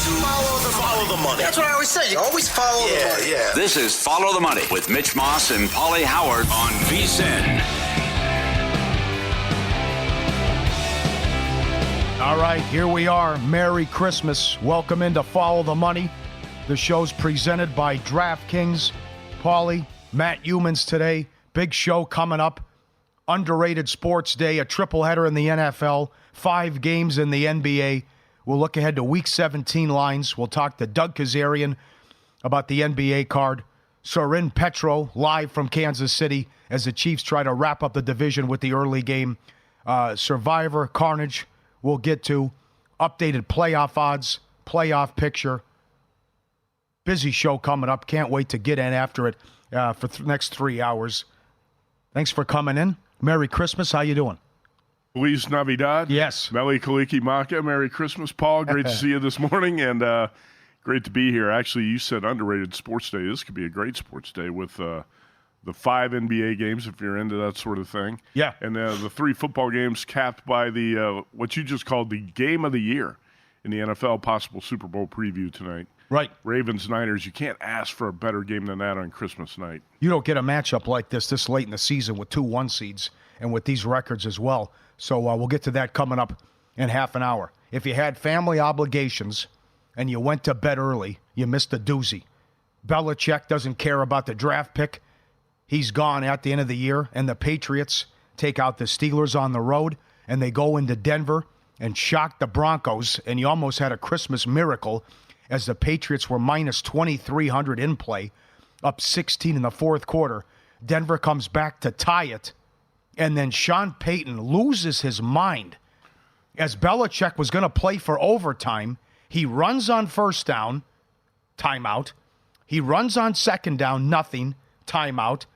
Follow the money. That's what I always say. You always follow the money. Yeah. This is Follow the Money with Mitch Moss and Paulie Howard on VSiN. All right, here we are. Merry Christmas. Welcome into Follow the Money. The show's presented by DraftKings. Paulie, Matt Humans today. Big show coming up. Underrated Sports Day, a triple header in the NFL, 5 games in the NBA. We'll look ahead to Week 17 lines. We'll talk to Doug Kazarian about the NBA card. Sorin Petro live from Kansas City as the Chiefs try to wrap up the division with the early game. Survivor, Carnage, we'll get to. Updated playoff odds, playoff picture. Busy show coming up. Can't wait to get in after it for the next 3 hours. Thanks for coming in. Merry Christmas. How you doing? Feliz Navidad. Yes. Meli Kaliki Maka. Merry Christmas, Paul. Great to see you this morning, and great to be here. Actually, you said underrated sports day. This could be a great sports day with the 5 NBA games, if you're into that sort of thing. Yeah. And the 3 football games capped by the what you just called the game of the year in the NFL, possible Super Bowl preview tonight. Right. Ravens-Niners, you can't ask for a better game than that on Christmas night. You don't get a matchup like this late in the season with 2 1 seeds and with these records as well. So we'll get to that coming up in half an hour. If you had family obligations and you went to bed early, you missed a doozy. Belichick doesn't care about the draft pick. He's gone at the end of the year, and the Patriots take out the Steelers on the road, and they go into Denver and shock the Broncos, and you almost had a Christmas miracle as the Patriots were minus 2,300 in play, up 16 in the fourth quarter. Denver comes back to tie it, and then Sean Payton loses his mind. As Belichick was going to play for overtime, he runs on first down, timeout. He runs on second down, nothing, timeout.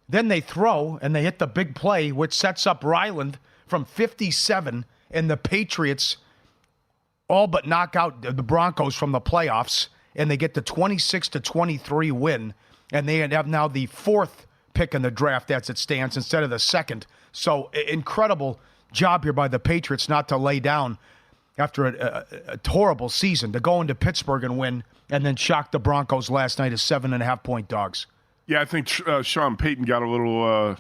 Then they throw, and they hit the big play, which sets up Ryland from 57, and the Patriots all but knock out the Broncos from the playoffs, and they get the 26-23 win, and they have now the 4th pick in the draft as it stands instead of the 2nd. So incredible job here by the Patriots not to lay down after a horrible season, to go into Pittsburgh and win, and then shock the Broncos last night as 7.5-point dogs. Yeah, I think Sean Payton got a little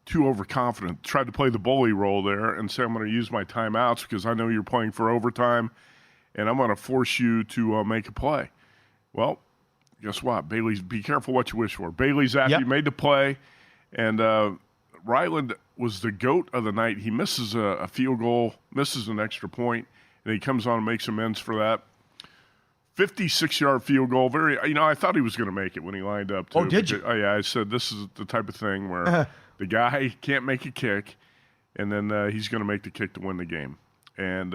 too overconfident. Tried to play the bully role there and say, I'm going to use my timeouts because I know you're playing for overtime, and I'm going to force you to make a play. Well, guess what? Bailey's, be careful what you wish for. Bailey's after you made the play, and Ryland was the GOAT of the night. He misses a field goal, misses an extra point, and he comes on and makes amends for that. 56-yard field goal. I thought he was going to make it when he lined up, too. Oh, did you? Oh, yeah. I said this is the type of thing where the guy can't make a kick, and then he's going to make the kick to win the game. And,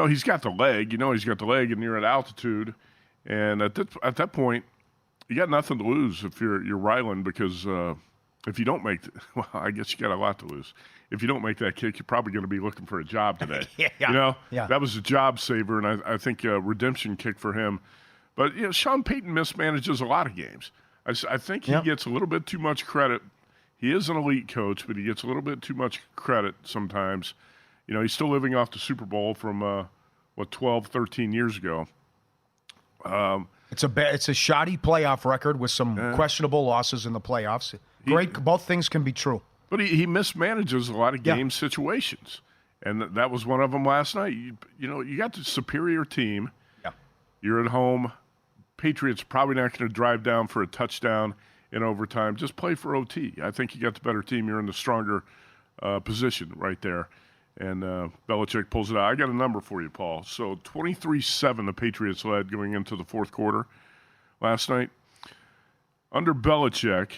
he's got the leg. He's got the leg, and you're at altitude. And at that point, you got nothing to lose if you're Ryland, because if you don't make well, I guess you got a lot to lose. If you don't make that kick, you're probably going to be looking for a job today. That was a job saver, and I think a redemption kick for him. But, Sean Payton mismanages a lot of games. I think he gets a little bit too much credit. He is an elite coach, but he gets a little bit too much credit sometimes. He's still living off the Super Bowl from, 12, 13 years ago. It's a shoddy playoff record with some questionable losses in the playoffs. Both things can be true. But he mismanages a lot of game situations, and that was one of them last night. You got the superior team. Yeah. You're at home. Patriots probably not going to drive down for a touchdown in overtime. Just play for OT. I think you got the better team. You're in the stronger position right there. And Belichick pulls it out. I got a number for you, Paul. So 23-7 the Patriots led going into the fourth quarter last night. Under Belichick,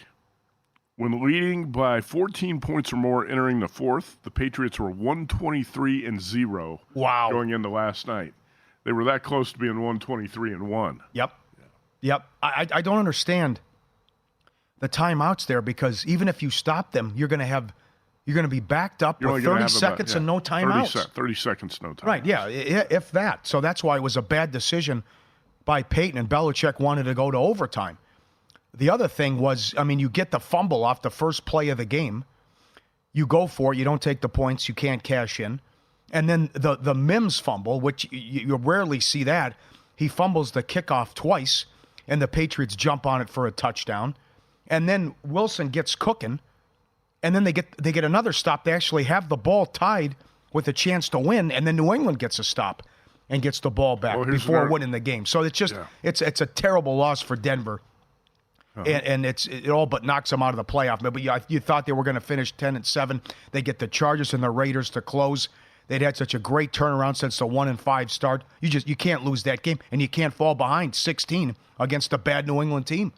when leading by 14 points or more entering the fourth, the Patriots were 123-0 going into last night. They were that close to being 123-1. Yep. I don't understand the timeouts there, because even if you stop them, you're going to be backed up with 30 seconds and no timeouts. 30 seconds, no timeouts. Right, yeah, if that. So that's why it was a bad decision by Payton, and Belichick wanted to go to overtime. The other thing was, you get the fumble off the first play of the game. You go for it. You don't take the points. You can't cash in. And then the Mims fumble, which you rarely see that. he fumbles the kickoff twice, and the Patriots jump on it for a touchdown. And then Wilson gets cooking, and then they get another stop. They actually have the ball tied with a chance to win, and then New England gets a stop and gets the ball back before winning the game. So it's just it's a terrible loss for Denver. And it all but knocks them out of the playoff. But you thought they were going to finish 10-7. They get the Chargers and the Raiders to close. They'd had such a great turnaround since the 1-5 start. You can't lose that game, and you can't fall behind 16 against a bad New England team.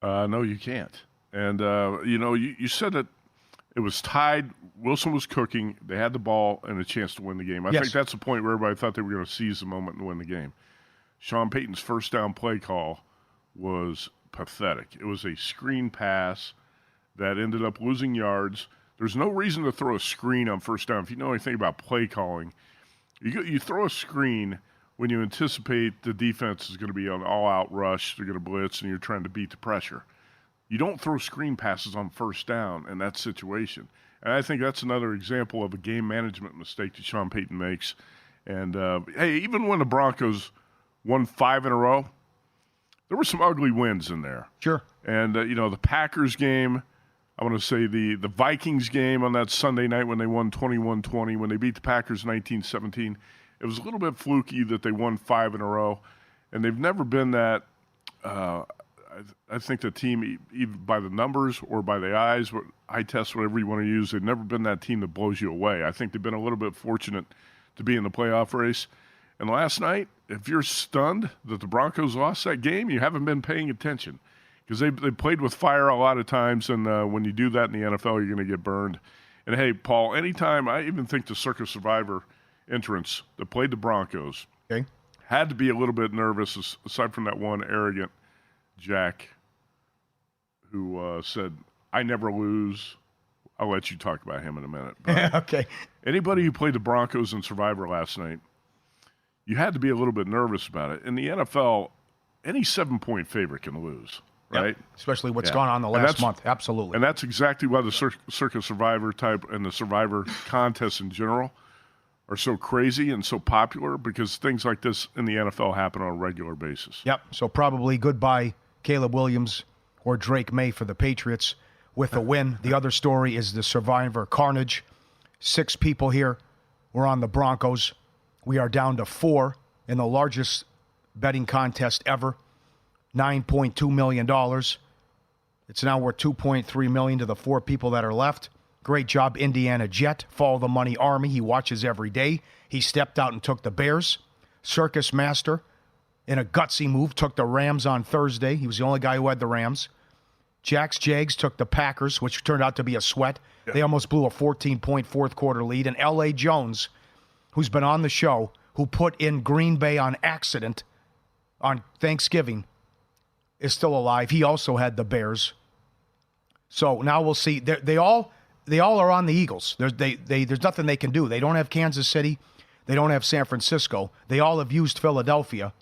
No, you can't. And you said that it was tied. Wilson was cooking. They had the ball and a chance to win the game. I think that's the point where everybody thought they were going to seize the moment and win the game. Sean Payton's first down play call was pathetic. It was a screen pass that ended up losing yards. There's no reason to throw a screen on first down. If you know anything about play calling, you throw a screen when you anticipate the defense is going to be on all-out rush, they're going to blitz, and you're trying to beat the pressure. You don't throw screen passes on first down in that situation. And I think that's another example of a game management mistake that Sean Payton makes. And, hey, even when the Broncos won 5 in a row, there were some ugly wins in there. Sure. And, the Packers game, I want to say the Vikings game on that Sunday night when they won 21-20, when they beat the Packers 19-17, it was a little bit fluky that they won 5 in a row. And they've never been that I think the team, either by the numbers or by the eyes, eye test, whatever you want to use, they've never been that team that blows you away. I think they've been a little bit fortunate to be in the playoff race. And last night, if you're stunned that the Broncos lost that game, you haven't been paying attention because they played with fire a lot of times, and when you do that in the NFL, you're going to get burned. And, hey, Paul, anytime, I even think the Circa Survivor entrants that played the Broncos had to be a little bit nervous, aside from that one arrogant Jack who said, "I never lose." I'll let you talk about him in a minute. Okay. Anybody who played the Broncos in Survivor last night, you had to be a little bit nervous about it. In the NFL, any 7-point favorite can lose, right? Yep. Especially what's gone on the last month. Absolutely. And that's exactly why the Circa Survivor type and the Survivor contests in general are so crazy and so popular, because things like this in the NFL happen on a regular basis. Yep. So probably goodbye Caleb Williams or Drake May for the Patriots with a win. The other story is the Survivor carnage. 6 people here were on the Broncos. We are down to 4 in the largest betting contest ever, $9.2 million. It's now worth $2.3 million to the 4 people that are left. Great job, Indiana Jet. Follow the money army. He watches every day. He stepped out and took the Bears. Circus Master, in a gutsy move, took the Rams on Thursday. He was the only guy who had the Rams. Jack's Jags took the Packers, which turned out to be a sweat. Yeah. They almost blew a 14-point fourth-quarter lead. And L.A. Jones, who's been on the show, who put in Green Bay on accident on Thanksgiving, is still alive. He also had the Bears. So now we'll see. They all are on the Eagles. There's nothing they can do. They don't have Kansas City. They don't have San Francisco. They all have used Philadelphia.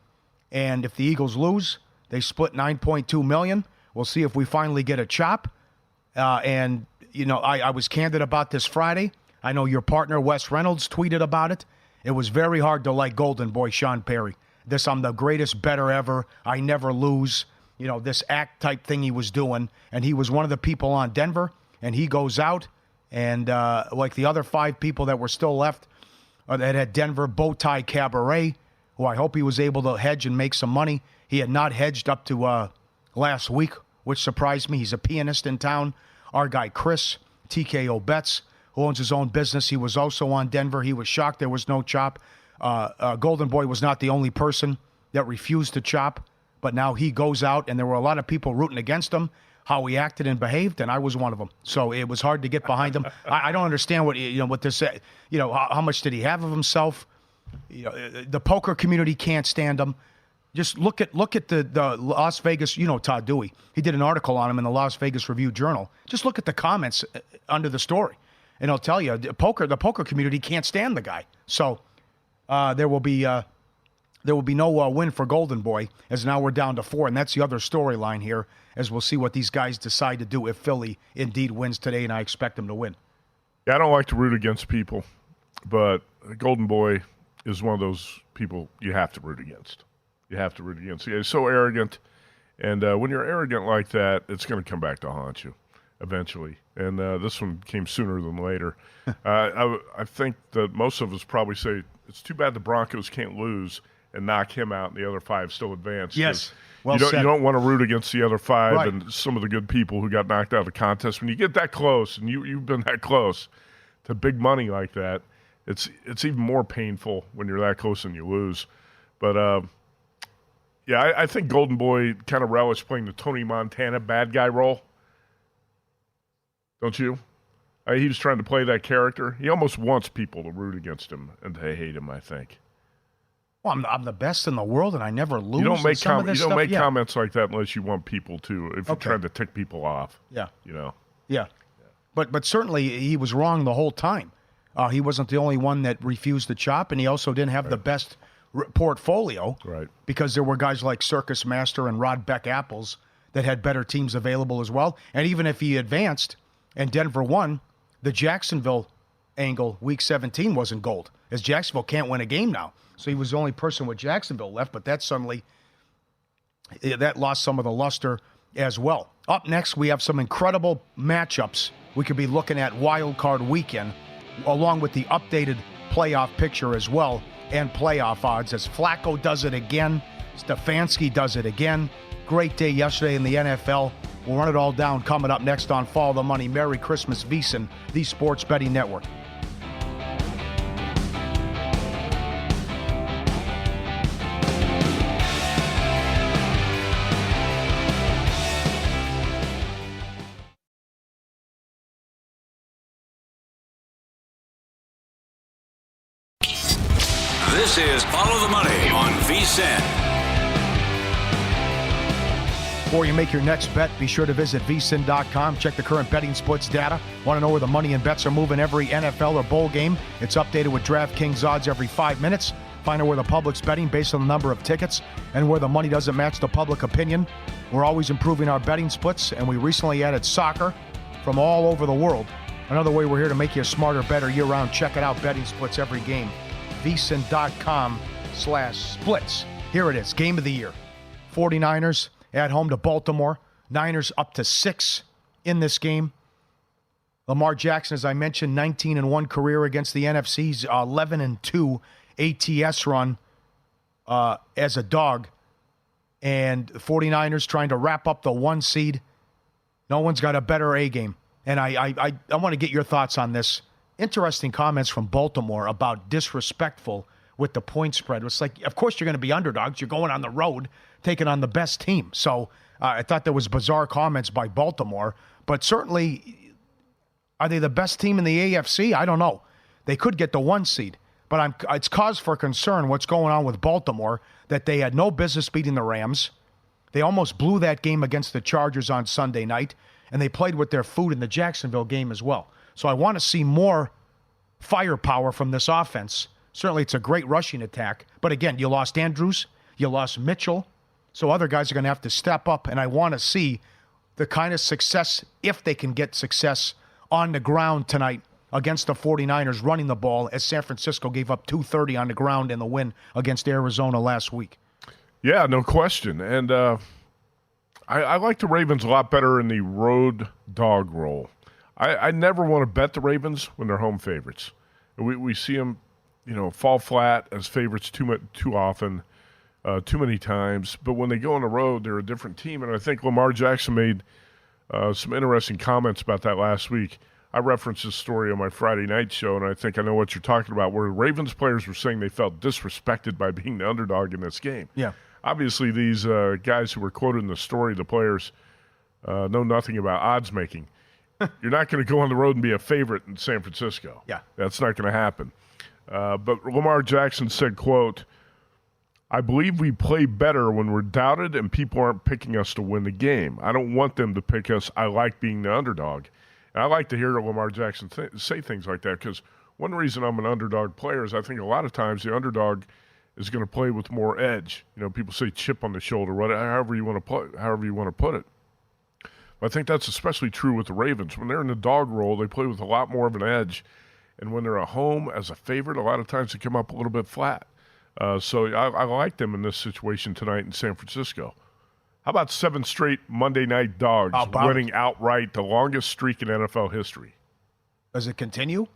And if the Eagles lose, they split $9.2 million. We'll see if we finally get a chop. I was candid about this Friday. I know your partner, Wes Reynolds, tweeted about it. It was very hard to like Golden Boy Sean Perry. I'm the greatest bettor ever. I never lose. This act type thing he was doing. And he was one of the people on Denver. And he goes out. And like the other 5 people that were still left that had Denver, Bowtie Cabaret, who I hope he was able to hedge and make some money. He had not hedged up to last week, which surprised me. He's a pianist in town. Our guy Chris, TKO Bets, who owns his own business. He was also on Denver. He was shocked there was no chop. Golden Boy was not the only person that refused to chop, but now he goes out, and there were a lot of people rooting against him, how he acted and behaved, and I was one of them. So it was hard to get behind him. I don't understand what this, how much did he have of himself? The poker community can't stand him. Just look at the Las Vegas, Todd Dewey. He did an article on him in the Las Vegas Review-Journal. Just look at the comments under the story, and it'll tell you the poker community can't stand the guy. So there will be no win for Golden Boy, as now we're down to 4, and that's the other storyline here, as we'll see what these guys decide to do if Philly indeed wins today, and I expect them to win. Yeah, I don't like to root against people, but Golden Boy is one of those people you have to root against. You have to root against. He's so arrogant, and when you're arrogant like that, it's going to come back to haunt you eventually. And this one came sooner than later. I think that most of us probably say it's too bad the Broncos can't lose and knock him out and the other 5 still advance. Yes. Well you said. don't want to root against the other 5 Right. and some of the good people who got knocked out of the contest. When you get that close, and you've been that close to big money like that, it's even more painful when you're that close and you lose. But, yeah, I think Golden Boy kind of relished playing the Tony Montana bad guy role. Don't you? He was trying to play that character. He almost wants people to root against him and to hate him, I think. Well, I'm the best in the world, and I never lose. You don't make, some of this stuff. Yeah. comments like that unless you want people to, if you're trying to tick people off. Yeah. You know? Yeah. But certainly he was wrong the whole time. He wasn't the only one that refused to chop, and he also didn't have the best portfolio. Right. Because there were guys like Circus Master and Rod Beck Apples that had better teams available as well. And even if he advanced and Denver won, the Jacksonville angle, Week 17, wasn't gold, as Jacksonville can't win a game now. So he was the only person with Jacksonville left, but that lost some of the luster as well. Up next, we have some incredible matchups we could be looking at Wild Card Weekend, along with the updated playoff picture as well, and playoff odds as Flacco does it again, Stefanski does it again. Great day yesterday in the NFL. We'll run it all down coming up next on Follow the Money. Merry Christmas, VSiN, the Sports Betting Network. This is Follow the Money on VSiN. Before you make your next bet, be sure to visit vsin.com. Check the current betting splits data. Want to know where the money and bets are moving every NFL or bowl game? It's updated with DraftKings odds every 5 minutes. Find out where the public's betting based on the number of tickets and where the money doesn't match the public opinion. We're always improving our betting splits, and we recently added soccer from all over the world. Another way we're here to make you a smarter, better year-round. Check it out, betting splits every game. vsin.com/splits. Here it is, game of the year. 49ers at home to Baltimore. Niners up to 6 in this game. Lamar Jackson, as I mentioned, 19-1 career against the NFC's 11-2 ATS run as a dog. And the 49ers trying to wrap up the 1 seed. No one's got a better A game. And I want to get your thoughts on this. Interesting comments from Baltimore about disrespectful with the point spread. It's like, of course you're going to be underdogs. You're going on the road, taking on the best team. So I thought there was bizarre comments by Baltimore. But certainly, are they the best team in the AFC? I don't know. They could get the 1 seed. But it's cause for concern what's going on with Baltimore, that they had no business beating the Rams. They almost blew that game against the Chargers on Sunday night. And they played with their food in the Jacksonville game as well. So I want to see more firepower from this offense. Certainly it's a great rushing attack. But again, you lost Andrews, you lost Mitchell. So other guys are going to have to step up. And I want to see the kind of success, if they can get success, on the ground tonight against the 49ers running the ball, as San Francisco gave up 230 on the ground in the win against Arizona last week. Yeah, no question. And I like the Ravens a lot better in the road dog role. I never want to bet the Ravens when they're home favorites. We see them, fall flat as favorites too often, too many times. But when they go on the road, they're a different team. And I think Lamar Jackson made some interesting comments about that last week. I referenced this story on my Friday night show, and I think I know what you're talking about, where Ravens players were saying they felt disrespected by being the underdog in this game. Yeah. Obviously, these guys who were quoted in the story, the players, know nothing about odds making. You're not going to go on the road and be a favorite in San Francisco. Yeah. That's not going to happen. But Lamar Jackson said, quote, "I believe we play better when we're doubted and people aren't picking us to win the game. I don't want them to pick us. I like being the underdog." And I like to hear Lamar Jackson say things like that, because one reason I'm an underdog player is I think a lot of times the underdog is going to play with more edge. People say chip on the shoulder, however you want to put it. I think that's especially true with the Ravens. When they're in the dog role, they play with a lot more of an edge. And when they're at home as a favorite, a lot of times they come up a little bit flat. So I like them in this situation tonight in San Francisco. How about 7 straight Monday night dogs winning outright, the longest streak in NFL history? Does it continue?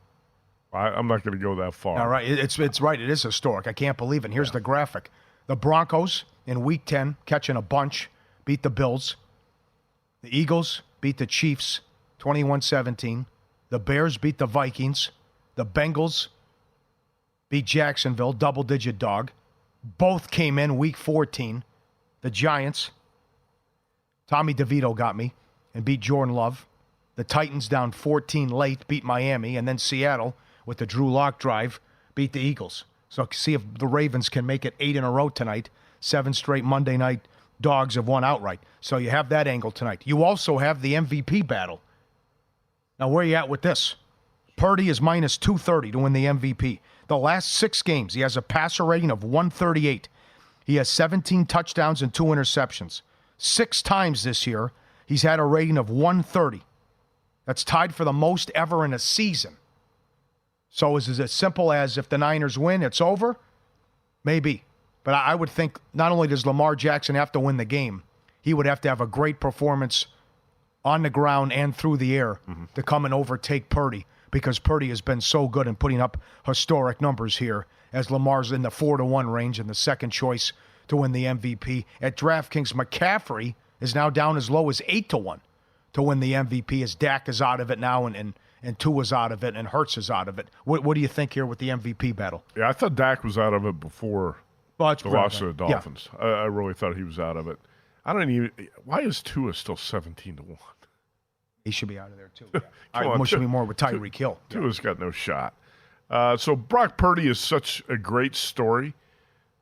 I'm not going to go that far. All right, it's right. It is historic. I can't believe it. Here's the graphic. The Broncos in Week 10, catching a bunch, beat the Bills. The Eagles beat the Chiefs 21-17. The Bears beat the Vikings. The Bengals beat Jacksonville, double-digit dog. Both came in Week 14. The Giants, Tommy DeVito got me, and beat Jordan Love. The Titans down 14 late, beat Miami. And then Seattle, with the Drew Lock drive, beat the Eagles. So see if the Ravens can make it 8 in a row tonight. 7 straight Monday night dogs have won outright. So you have that angle tonight. You also have the MVP battle. Now, where are you at with this? Purdy is minus 230 to win the MVP. The last 6 games, he has a passer rating of 138. He has 17 touchdowns and 2 interceptions. 6 times this year, he's had a rating of 130. That's tied for the most ever in a season. So is it as simple as if the Niners win, it's over? Maybe. But I would think not only does Lamar Jackson have to win the game, he would have to have a great performance on the ground and through the air to come and overtake Purdy, because Purdy has been so good in putting up historic numbers here as Lamar's in the 4-1 range and the second choice to win the MVP. At DraftKings, McCaffrey is now down as low as 8-1 to win the MVP as Dak is out of it now and Tua's out of it and Hurts is out of it. What do you think here with the MVP battle? Yeah, I thought Dak was out of it before the loss to the Dolphins. Yeah. I really thought he was out of it. I don't even. Why is Tua still 17-1? He should be out of there too. Yeah. I should be more with Tyreek Hill. Tua's got no shot. So Brock Purdy is such a great story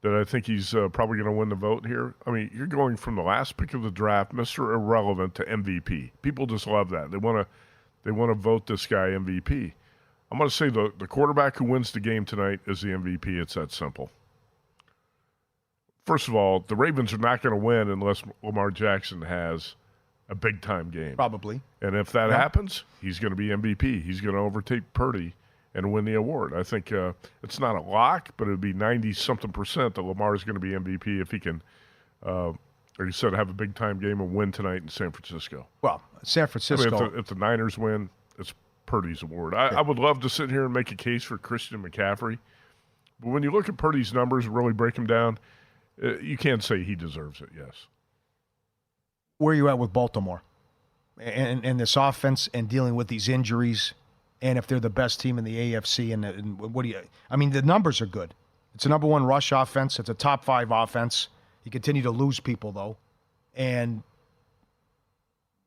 that I think he's probably going to win the vote here. I mean, you're going from the last pick of the draft, Mr. Irrelevant, to MVP. People just love that. They want to vote this guy MVP. I'm going to say the quarterback who wins the game tonight is the MVP. It's that simple. First of all, the Ravens are not going to win unless Lamar Jackson has a big-time game. Probably. And if that happens, he's going to be MVP. He's going to overtake Purdy and win the award. I think it's not a lock, but it would be 90-something% that Lamar is going to be MVP if he can, like you said, have a big-time game and win tonight in San Francisco. Well, San Francisco. I mean, if the Niners win, it's Purdy's award. I would love to sit here and make a case for Christian McCaffrey. But when you look at Purdy's numbers and really break them down, you can't say he deserves it, yes. Where are you at with Baltimore and this offense and dealing with these injuries, and if they're the best team in the AFC? And what do you – I mean, the numbers are good. It's a number 1 rush offense. It's a top 5 offense. You continue to lose people, though. And,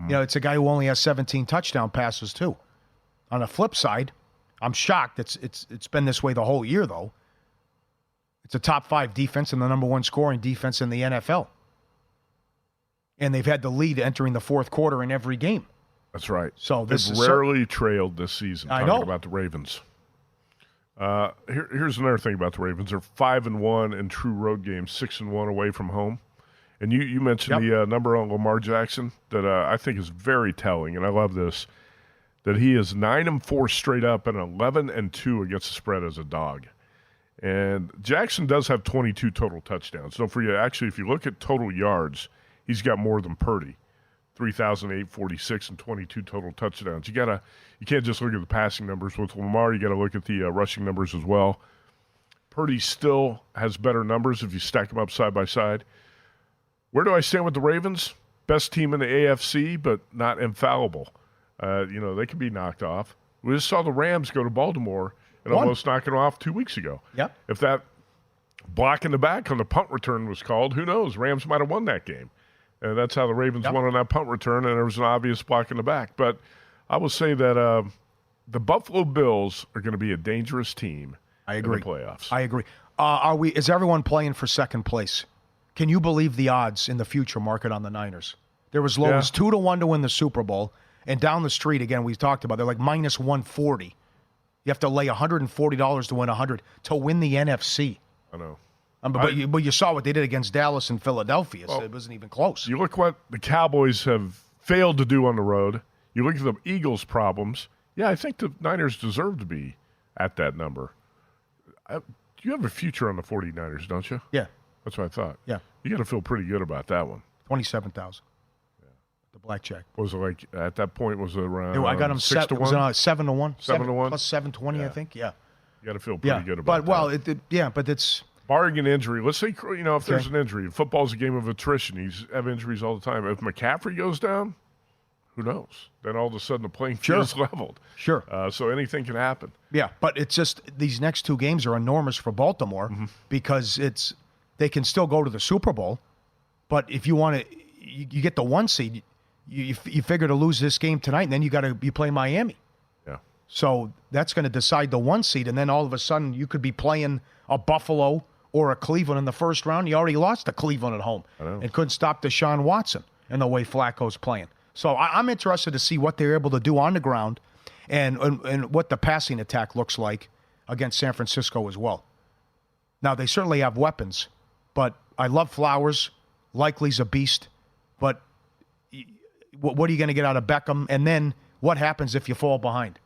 it's a guy who only has 17 touchdown passes, too. On the flip side, I'm shocked. It's been this way the whole year, though. It's a top 5 defense and the number 1 scoring defense in the NFL. And they've had the lead entering the fourth quarter in every game. That's right. So this they've rarely trailed this season. I know. Talking about the Ravens. Here's another thing about the Ravens. They're 5-1 in true road games, 6-1 away from home. And you mentioned the number on Lamar Jackson that I think is very telling, and I love this, that he is 9-4 straight up and 11-2 against the spread as a dog. And Jackson does have 22 total touchdowns. So if you look at total yards, he's got more than Purdy, 3,846 and 22 total touchdowns. You can't just look at the passing numbers with Lamar. You got to look at the rushing numbers as well. Purdy still has better numbers if you stack them up side by side. Where do I stand with the Ravens? Best team in the AFC, but not infallible. They can be knocked off. We just saw the Rams go to Baltimore and almost knock it off 2 weeks ago. Yep. If that block in the back on the punt return was called, who knows? Rams might have won that game. And that's how the Ravens won on that punt return, and there was an obvious block in the back. But I will say that the Buffalo Bills are going to be a dangerous team in the playoffs. I agree. Is everyone playing for second place? Can you believe the odds in the future market on the Niners? They're as low as 2-1 to win the Super Bowl. And down the street, again, we talked about, they're like minus 140. You have to lay $140 to win 100 to win the NFC. I know. But you saw what they did against Dallas and Philadelphia. So it wasn't even close. You look what the Cowboys have failed to do on the road. You look at the Eagles' problems. Yeah, I think the Niners deserve to be at that number. You have a future on the 49ers, don't you? Yeah. That's what I thought. Yeah. You got to feel pretty good about that one. 27,000. Yeah. The blackjack. Was it like at that point? Was it around? I got him 6 to 1. 7 to 1. 7 to 1 plus 720, I think. Yeah. You got to feel pretty good about that. But but it's barring an injury. Let's say if there's an injury, football's a game of attrition. He's have injuries all the time. If McCaffrey goes down, who knows? Then all of a sudden the playing field is leveled. Sure. So anything can happen. Yeah, but it's just these next 2 games are enormous for Baltimore because they can still go to the Super Bowl, but if you want to, you get the 1 seed. You figure to lose this game tonight, and then you play Miami. Yeah. So that's going to decide the 1 seed, and then all of a sudden you could be playing a Buffalo or a Cleveland in the first round. You already lost to Cleveland at home and couldn't stop Deshaun Watson and the way Flacco's playing. So I'm interested to see what they're able to do on the ground and what the passing attack looks like against San Francisco as well. Now, they certainly have weapons, but I love Flowers. Likely's a beast. But what are you going to get out of Beckham? And then what happens if you fall behind?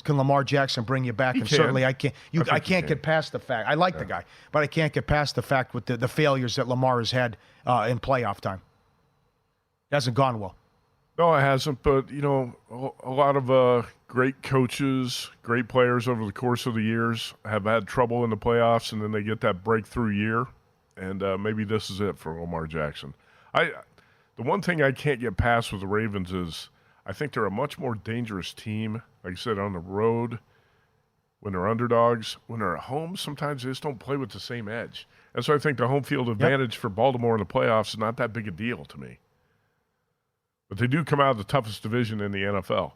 Can Lamar Jackson bring you back? Certainly I can't. I can't get past the fact. I like the guy, but I can't get past the fact with the failures that Lamar has had in playoff time. It hasn't gone well. No, it hasn't. But, a lot of great coaches, great players over the course of the years have had trouble in the playoffs, and then they get that breakthrough year. And maybe this is it for Lamar Jackson. The one thing I can't get past with the Ravens is I think they're a much more dangerous team, like I said, on the road when they're underdogs. When they're at home, sometimes they just don't play with the same edge. And so I think the home field advantage for Baltimore in the playoffs is not that big a deal to me. But they do come out of the toughest division in the NFL.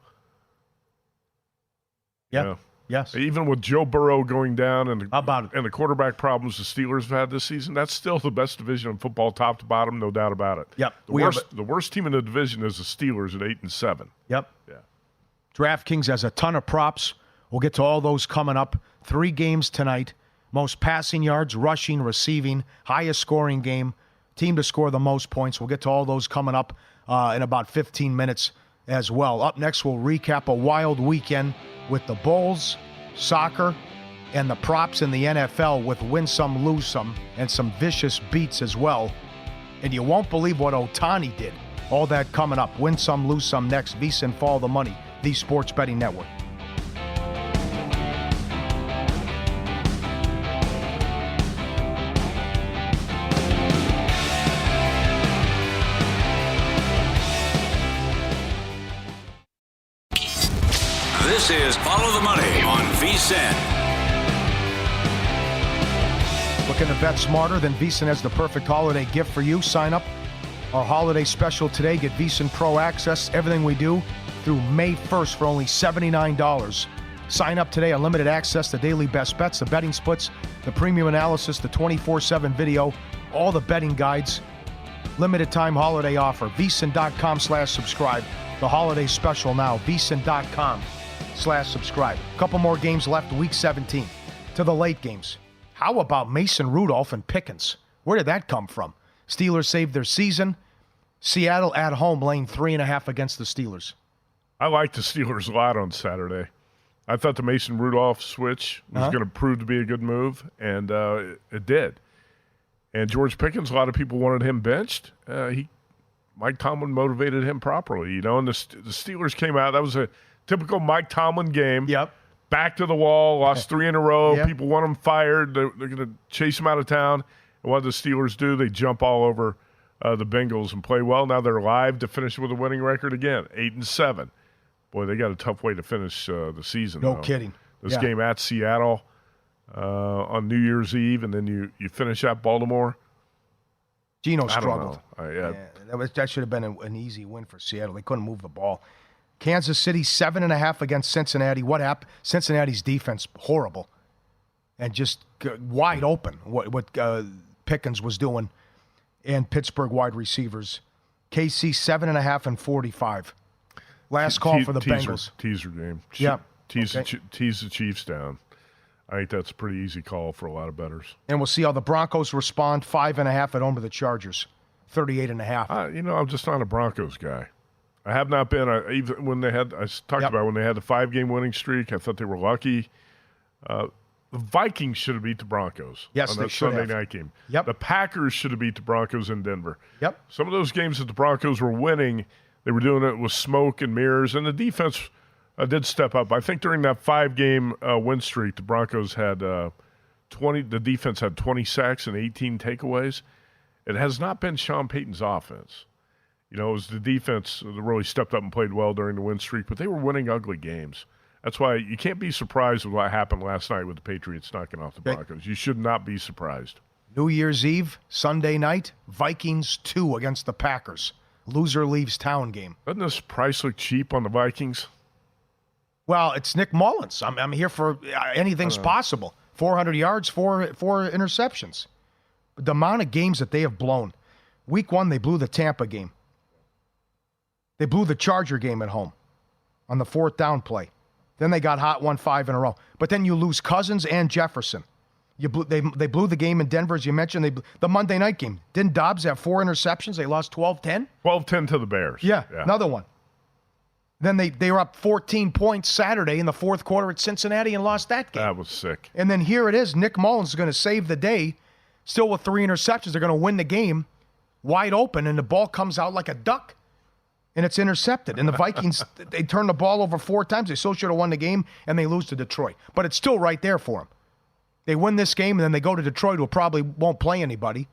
Yeah. Yes. Even with Joe Burrow going down and the quarterback problems the Steelers have had this season, that's still the best division in football, top to bottom, no doubt about it. Yep. The worst team in the division is the Steelers at 8-7. Yep. Yeah. DraftKings has a ton of props. We'll get to all those coming up. 3 games tonight. Most passing yards, rushing, receiving, highest scoring game, team to score the most points. We'll get to all those coming up in about 15 minutes as well. Up next, we'll recap a wild weekend with the Bulls, soccer, and the props in the NFL with win some, lose some, and some vicious beats as well. And you won't believe what Ohtani did. All that coming up. Win some, lose some next. VSiN, Follow the Money, the Sports Betting Network. This is Follow the Money on VSiN. Looking to bet smarter? Then VSiN has the perfect holiday gift for you. Sign up. Our holiday special today. Get VSiN Pro access. Everything we do through May 1st for only $79. Sign up today. Unlimited access to daily best bets, the betting splits, the premium analysis, the 24/7 video, all the betting guides. Limited time holiday offer. VSiN.com/subscribe. The holiday special now. VSiN.com/subscribe. Couple more games left, week 17. To the late games. How about Mason Rudolph and Pickens? Where did that come from? Steelers saved their season. Seattle at home laying 3.5 against the Steelers. I liked the Steelers a lot on Saturday. I thought the Mason Rudolph switch was going to prove to be a good move, and it did. And George Pickens, a lot of people wanted him benched. Mike Tomlin motivated him properly, and the Steelers came out. That was a typical Mike Tomlin game. Yep. Back to the wall, lost 3 in a row. Yep. People want him fired. They're going to chase him out of town. And what do the Steelers do? They jump all over the Bengals and play well. Now they're live to finish with a winning record again, 8-7. Boy, they got a tough way to finish the season. No kidding. This game at Seattle on New Year's Eve, and then you finish at Baltimore. Geno struggled. That should have been an easy win for Seattle. They couldn't move the ball. Kansas City 7.5 against Cincinnati. What happened? Cincinnati's defense horrible, and just wide open. What Pickens was doing, and Pittsburgh wide receivers. KC 7.5 and 45. Last call for the Bengals. Teaser game. Yeah. Tease the Chiefs down. I think that's a pretty easy call for a lot of bettors. And we'll see how the Broncos respond. 5.5 at home to the Chargers. 38.5. I'm just not a Broncos guy. I have not been. Even when they had, I talked about when they had the 5-game winning streak. I thought they were lucky. the Vikings should have beat the Broncos Yes, on they that should Sunday have. night game. Yep. The Packers should have beat the Broncos in Denver. Yep. Some of those games that the Broncos were winning, they were doing it with smoke and mirrors, and the defense did step up. I think during that 5-game win streak, the Broncos had 20. The defense had 20 sacks and 18 takeaways. It has not been Sean Payton's offense. You know, it was the defense that really stepped up and played well during the win streak, but they were winning ugly games. That's why you can't be surprised with what happened last night with the Patriots knocking off the Broncos. You should not be surprised. New Year's Eve, Sunday night, Vikings 2 against the Packers. Loser leaves town game. Doesn't this price look cheap on the Vikings? Well, it's Nick Mullins. I'm here for anything's possible. 400 yards, four interceptions. The amount of games that they have blown. Week 1, they blew the Tampa game. They blew the Charger game at home on the 4th down play. Then they got hot, won 5 in a row. But then you lose Cousins and Jefferson. They blew the game in Denver, as you mentioned. The Monday night game. Didn't Dobbs have 4 interceptions? They lost 12-10? 12-10 to the Bears. Yeah, another one. Then they were up 14 points Saturday in the 4th quarter at Cincinnati and lost that game. That was sick. And then here it is. Nick Mullins is going to save the day. Still with 3 interceptions. They're going to win the game wide open, and the ball comes out like a duck, and it's intercepted. And the Vikings, they turn the ball over 4 times. They still should have won the game, and they lose to Detroit. But it's still right there for them. They win this game, and then they go to Detroit, who probably won't play anybody,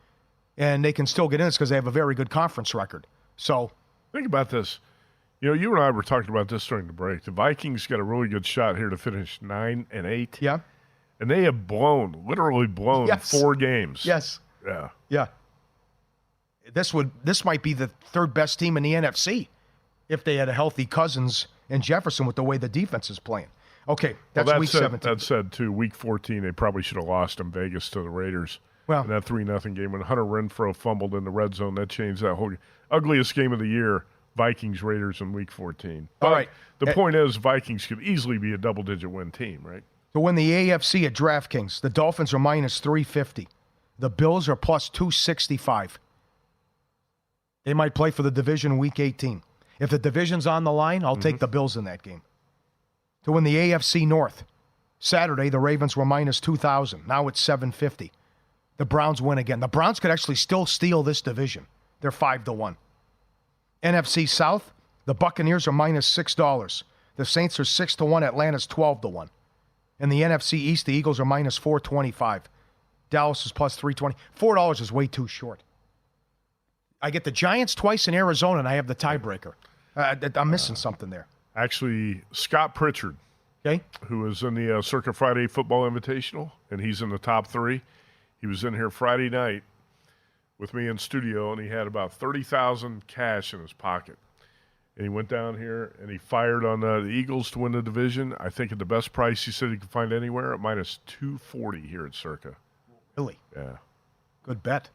and they can still get in this because they have a very good conference record. So think about this. You know, you and I were talking about this during the break. The Vikings got a really good shot here to finish 9-8. yeah, And they have literally blown Yes. 4 games. yes, Yeah. yeah. This might be the 3rd best team in the NFC if they had a healthy Cousins and Jefferson with the way the defense is playing. Okay, that's Well, week 17. that said, too, week 14, they probably should have lost in Vegas to the Raiders. Well- in that 3-0 game when Hunter Renfrow fumbled in the red zone. That changed that whole ugliest game of the year. Vikings Raiders in week 14. But All right. The point is, Vikings could easily be a double-digit win team, right? To win the AFC at DraftKings, the Dolphins are minus 350. The Bills are plus 265. They might play for the division week 18. If the division's on the line, I'll take the Bills in that game. To win the AFC North, Saturday, the Ravens were minus 2,000. Now it's 750. The Browns win again. The Browns could actually still steal this division. They're 5-1. NFC South, the Buccaneers are minus $6. The Saints are 6-1. Atlanta's 12-1. In the NFC East, the Eagles are minus 425. Dallas is plus 320. $4 is way too short. I get the Giants twice in Arizona, and I have the tiebreaker. I'm missing something there. Actually, Scott Pritchard, Okay? who is in the Circa Friday Football Invitational, and he's in the top 3. He was in here Friday night with me in studio, and he had about $30,000 cash in his pocket. And he went down here, and he fired on the Eagles to win the division. I think at the best price he said he could find anywhere at minus 240 here at Circa. Really? Yeah. Good bet.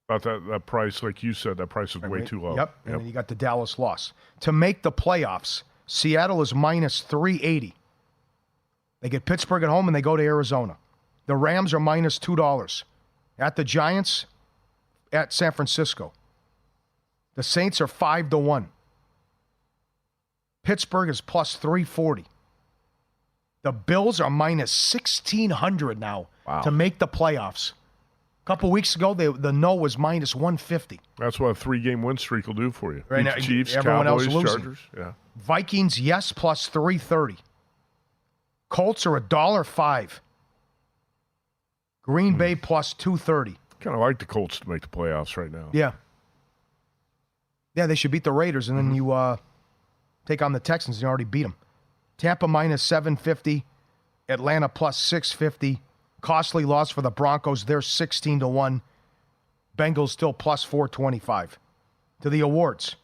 About that price, like you said, that price is way too low. Yep. And then you got the Dallas loss. To make the playoffs, Seattle is minus 380. They get Pittsburgh at home, and they go to Arizona. The Rams are minus $2. At the Giants, at San Francisco. The Saints are 5-1. Pittsburgh is plus 340. The Bills are minus 1,600 now to make the playoffs. A couple weeks ago, the no was minus 150. That's what a 3-game win streak will do for you. Right Beat now, the Chiefs, everyone else Cowboys, losing. Chargers. Yeah. Vikings, yes, plus 330. Colts are $1.05. Green Bay plus 230. Kind of like the Colts to make the playoffs right now. Yeah. Yeah, they should beat the Raiders, and then you take on the Texans. You already beat them. Tampa minus 750. Atlanta plus 650. Costly loss for the Broncos. They're 16-1. Bengals still plus 425. To the awards.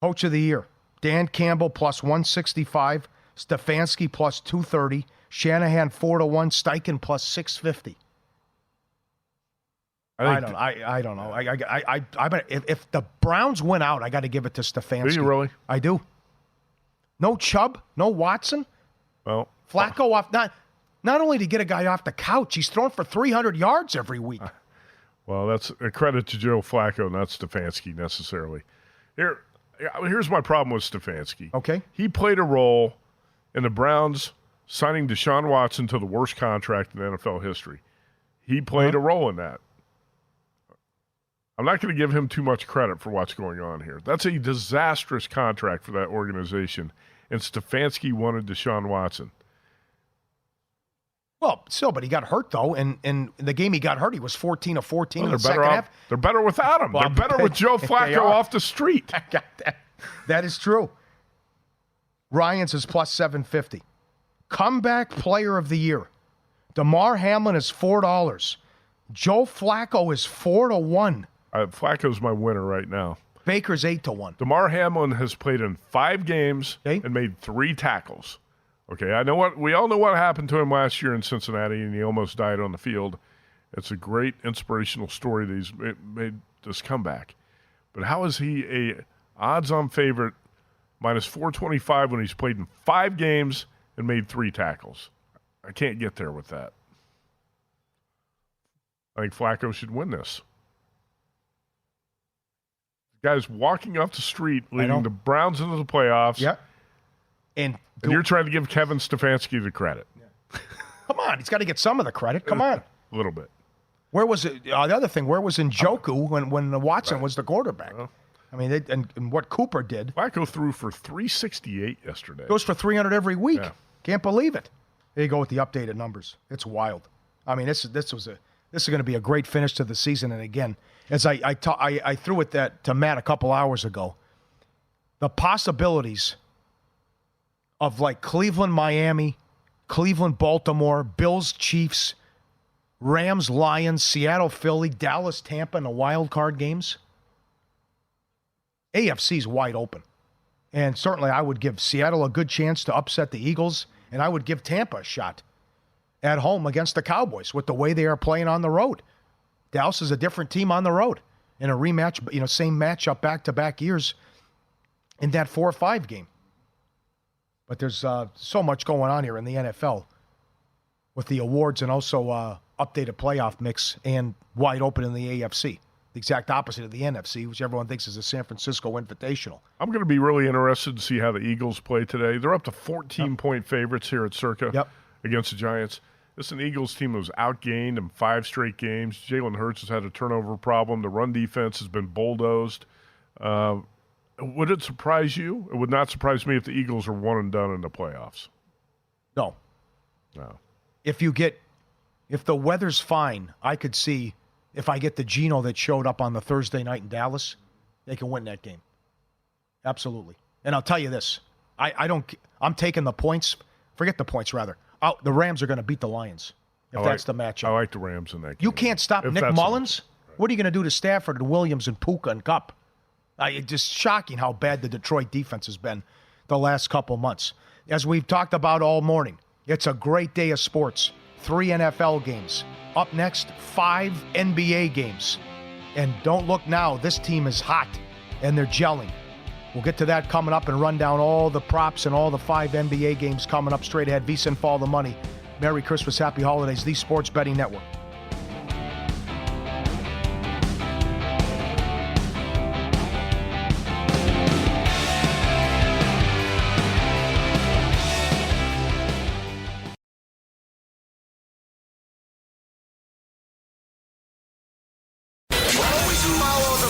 Coach of the Year. Dan Campbell plus 165. Stefanski plus 230. Shanahan 4-1. Steichen plus 650. I don't know. I bet if the Browns win out, I got to give it to Stefanski. Do you really? I do. No Chubb, no Watson. Well, Flacco off. Not only to get a guy off the couch, he's thrown for 300 yards every week. well, that's a credit to Joe Flacco, not Stefanski necessarily. Here, here's my problem with Stefanski. Okay. He played a role in the Browns signing Deshaun Watson to the worst contract in NFL history. He played a role in that. I'm not going to give him too much credit for what's going on here. That's a disastrous contract for that organization, and Stefanski wanted Deshaun Watson. Well, still, but he got hurt, though, and in the game he got hurt, he was 14 of 14 in the They're second half. They're better without him. Well, they're better with Joe Flacco off the street. I got that. That is true. Ryan's is plus 750. Comeback player of the year. DeMar Hamlin is $4. Joe Flacco is 4-1. Flacco's my winner right now. Baker's 8-1. DeMar Hamlin has played in 5 games Okay. and made 3 tackles. Okay, we all know what happened to him last year in Cincinnati, and he almost died on the field. It's a great inspirational story that he's made this comeback. But how is he a odds-on favorite, minus 425, when he's played in 5 games and made 3 tackles? I can't get there with that. I think Flacco should win this. The guy's walking off the street, leading the Browns into the playoffs. Yeah. And you're trying to give Kevin Stefanski the credit. come on, he's got to get some of the credit. Come on. A little bit. Where was it? The other thing, where was Njoku when Watson was the quarterback? I mean, and what Cooper did. Flacco threw for 368 yesterday. Goes for 300 every week. Yeah. Can't believe it. There you go with the updated numbers. It's wild. I mean, this is going to be a great finish to the season. And again, as I threw it to Matt a couple hours ago, the possibilities of like Cleveland, Miami, Cleveland, Baltimore, Bills, Chiefs, Rams, Lions, Seattle, Philly, Dallas, Tampa in the wild card games. AFC's wide open. And certainly I would give Seattle a good chance to upset the Eagles, and I would give Tampa a shot at home against the Cowboys with the way they are playing on the road. Dallas is a different team on the road in a rematch, same matchup back-to-back years in that 4-5 game. But there's so much going on here in the NFL with the awards and also updated playoff mix and wide open in the AFC. The exact opposite of the NFC, which everyone thinks is a San Francisco Invitational. I'm going to be really interested to see how the Eagles play today. They're up to 14-point favorites here at Circa against the Giants. This is an Eagles team that was outgained in 5 straight games. Jalen Hurts has had a turnover problem. The run defense has been bulldozed. Would it surprise you? It would not surprise me if the Eagles are one and done in the playoffs. No. If the weather's fine, I could see if I get the Geno that showed up on the Thursday night in Dallas, they can win that game. Absolutely. And I'll tell you this. I'm taking the points. Forget the points, rather. The Rams are going to beat the Lions if that's the matchup. I like the Rams in that game. You can't stop Nick Mullins. What are you going to do to Stafford and Williams and Puka and Kupp? It's just shocking how bad the Detroit defense has been the last couple months. As we've talked about all morning, it's a great day of sports. 3 NFL games. Up next, 5 NBA games. And don't look now, this team is hot, and they're gelling. We'll get to that coming up and run down all the props and all the 5 NBA games coming up straight ahead. VSiN, Follow the Money. Merry Christmas, Happy Holidays, the Sports Betting Network.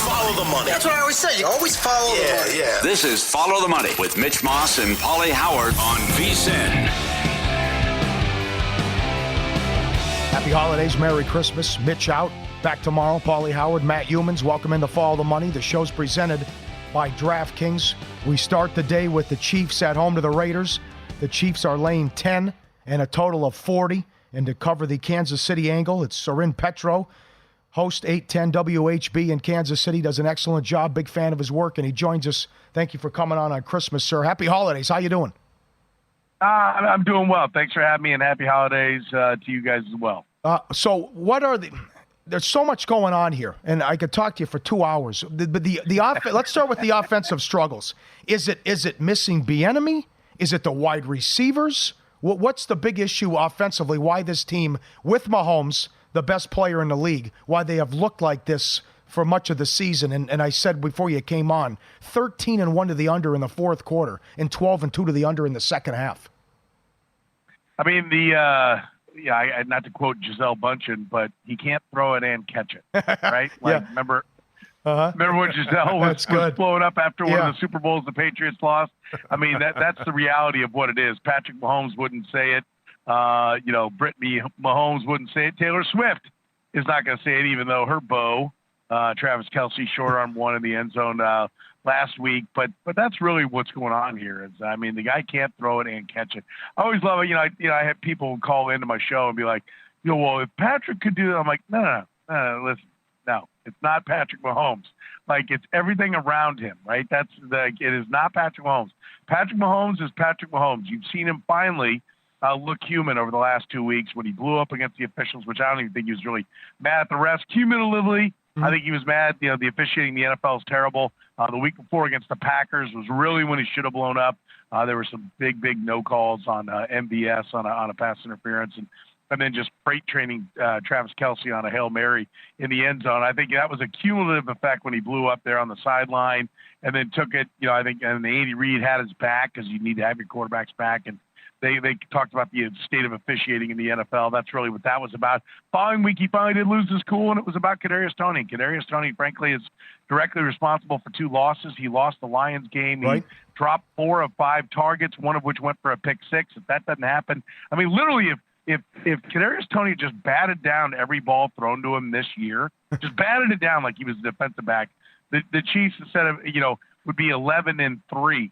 Follow the money. That's what I always say. You always follow the money. Yeah. This is Follow the Money with Mitch Moss and Paulie Howard on VSiN. Happy holidays, Merry Christmas. Mitch out. Back tomorrow. Paulie Howard, Matt Humans. Welcome into Follow the Money. The show's presented by DraftKings. We start the day with the Chiefs at home to the Raiders. The Chiefs are laying 10 and a total of 40. And to cover the Kansas City angle, it's Sorin Petro. Host 810 WHB in Kansas City, does an excellent job. Big fan of his work, and he joins us. Thank you for coming on Christmas, sir. Happy holidays. How you doing? I'm doing well. Thanks for having me, and happy holidays to you guys as well. So what are there's so much going on here, and I could talk to you for 2 hours. But let's start with the offensive struggles. Is it missing Bieniemy? Is it the wide receivers? What's the big issue offensively? Why this team with Mahomes, the best player in the league, why they have looked like this for much of the season. And I said before you came on, 13-1 to the under in the fourth quarter and 12-2 to the under in the second half. I mean, not to quote Gisele Bundchen, but he can't throw it and catch it, right? Like, remember when Gisele was blowing up after one of the Super Bowls the Patriots lost? I mean, that's the reality of what it is. Patrick Mahomes wouldn't say it. Brittany Mahomes wouldn't say it. Taylor Swift is not going to say it, even though her beau, Travis Kelce, short arm one in the end zone last week. But that's really what's going on here. Is, I mean, the guy can't throw it and catch it. I always love it. I have people call into my show and be like, well, if Patrick could do it, I'm like, no, listen, no, it's not Patrick Mahomes. Like, it's everything around him, right? It is not Patrick Mahomes. Patrick Mahomes is Patrick Mahomes. You've seen him finally look human over the last 2 weeks when he blew up against the officials, which I don't even think he was really mad at the refs. Cumulatively, I think he was mad. The officiating in the NFL is terrible. The week before against the Packers was really when he should have blown up. There were some big no calls on MVS on a pass interference, and then just freight training Travis Kelce on a Hail Mary in the end zone. I think that was a cumulative effect when he blew up there on the sideline and then took it. I think and Andy Reid had his back because you need to have your quarterback's back, and they talked about the state of officiating in the NFL. That's really what that was about. Following week, he finally did lose his cool, and it was about Kadarius Toney. Kadarius Toney, frankly, is directly responsible for 2 losses. He lost the Lions game. Right. He dropped 4 of 5 targets, one of which went for a pick 6. If that doesn't happen, I mean, literally, if Kadarius Toney just batted down every ball thrown to him this year, just batted it down like he was a defensive back, the Chiefs, instead of, would be 11-3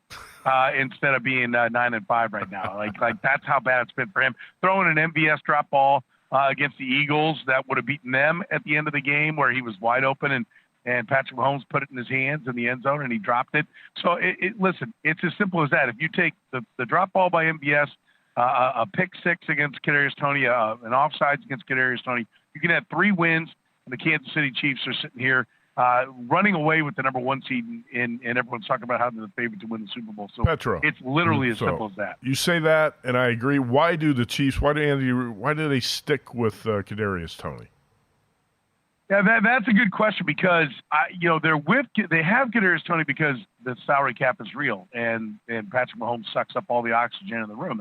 instead of being 9-5 right now. Like that's how bad it's been for him. Throwing an MVS drop ball against the Eagles, that would have beaten them at the end of the game where he was wide open and Patrick Mahomes put it in his hands in the end zone and he dropped it. So listen, it's as simple as that. If you take the drop ball by MVS, a pick 6 against Kadarius Toney, an offsides against Kadarius Toney, you can have 3 wins, and the Kansas City Chiefs are sitting here running away with the number 1 seed, and everyone's talking about how they're the favorite to win the Super Bowl. So Petro, it's literally as simple as that. You say that, and I agree. Why do the Chiefs? Why do they stick with Kadarius Toney? Yeah, that's a good question because they have Kadarius Toney because the salary cap is real, and Patrick Mahomes sucks up all the oxygen in the room.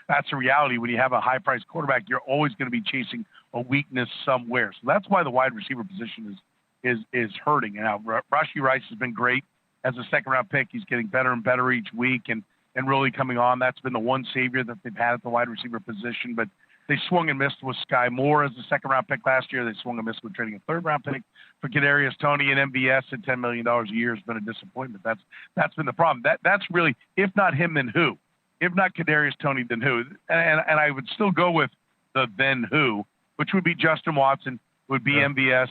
That's the reality. When you have a high-priced quarterback, you're always going to be chasing a weakness somewhere. So that's why the wide receiver position is hurting. And now Rashee Rice has been great as a second-round pick. He's getting better and better each week and really coming on. That's been the one savior that they've had at the wide receiver position. But they swung and missed with Sky Moore as a second-round pick last year. They swung and missed with trading a third-round pick for Kadarius Toney, and MVS at $10 million a year has been a disappointment. That's been the problem. That's really, if not him, then who? If not Kadarius Toney, then who? And I would still go with the then who, which would be Justin Watson, would be MVS.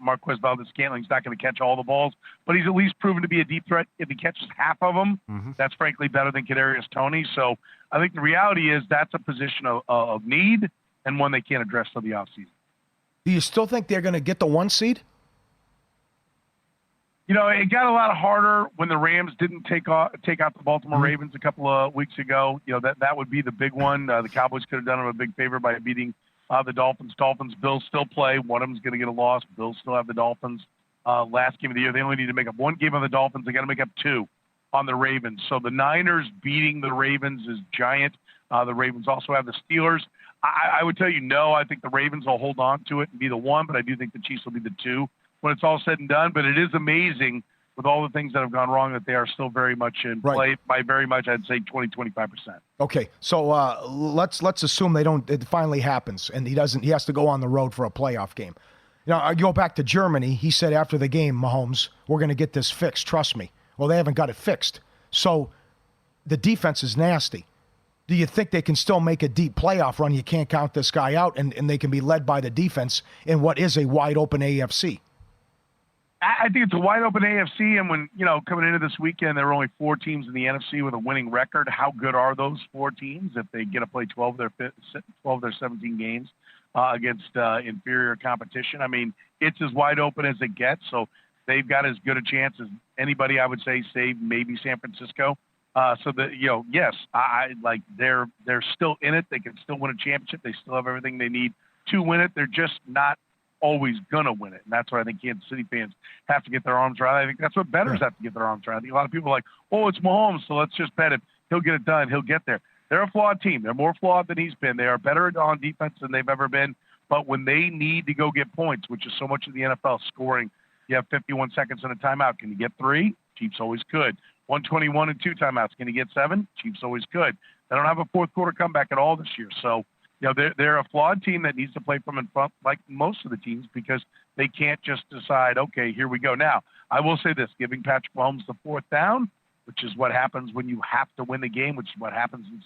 Marquez Valdes-Scantling's not going to catch all the balls, but he's at least proven to be a deep threat. If he catches half of them, that's frankly better than Kadarius Toney. So I think the reality is that's a position of need and one they can't address till the offseason. Do you still think they're going to get the 1 seed? It got a lot harder when the Rams didn't take out the Baltimore Ravens a couple of weeks ago. That would be the big one. The Cowboys could have done them a big favor by beating the Dolphins. Bills still play. One of them's going to get a loss. Bills still have the Dolphins. Last game of the year, they only need to make up 1 game on the Dolphins. They got to make up 2 on the Ravens. So the Niners beating the Ravens is giant. The Ravens also have the Steelers. I would tell you no. I think the Ravens will hold on to it and be the 1, but I do think the Chiefs will be the 2 when it's all said and done. But it is amazing with all the things that have gone wrong that they are still very much in play. By very much, I'd say 20-25%. Okay, so let's assume it finally happens, and he has to go on the road for a playoff game. I go back to Germany. He said after the game, Mahomes, we're going to get this fixed. Trust me. Well, they haven't got it fixed. So the defense is nasty. Do you think they can still make a deep playoff run? You can't count this guy out, and they can be led by the defense in what is a wide-open AFC. I think it's a wide-open AFC, and when, coming into this weekend, there were only 4 teams in the NFC with a winning record. How good are those 4 teams if they get to play 12 of their 17 games against inferior competition? I mean, it's as wide open as it gets, so they've got as good a chance as anybody, I would say, save maybe San Francisco. So that yes, they're still in it. They can still win a championship. They still have everything they need to win it. They're just not always going to win it. And that's what I think Kansas City fans have to get their arms around. I think that's what bettors have to get their arms around. I think a lot of people are like, oh, it's Mahomes, so let's just bet it. He'll get it done. He'll get there. They're a flawed team. They're more flawed than he's been. They are better on defense than they've ever been. But when they need to go get points, which is so much of the NFL scoring, you have 51 seconds in a timeout. Can you get 3? Chiefs always could. 121 and 2 timeouts. Can you get 7? Chiefs always could. They don't have a fourth quarter comeback at all this year. So, they're a flawed team that needs to play from in front like most of the teams because they can't just decide, okay, here we go. Now, I will say this, giving Patrick Mahomes the 4th down, which is what happens when you have to win the game, which is what happens in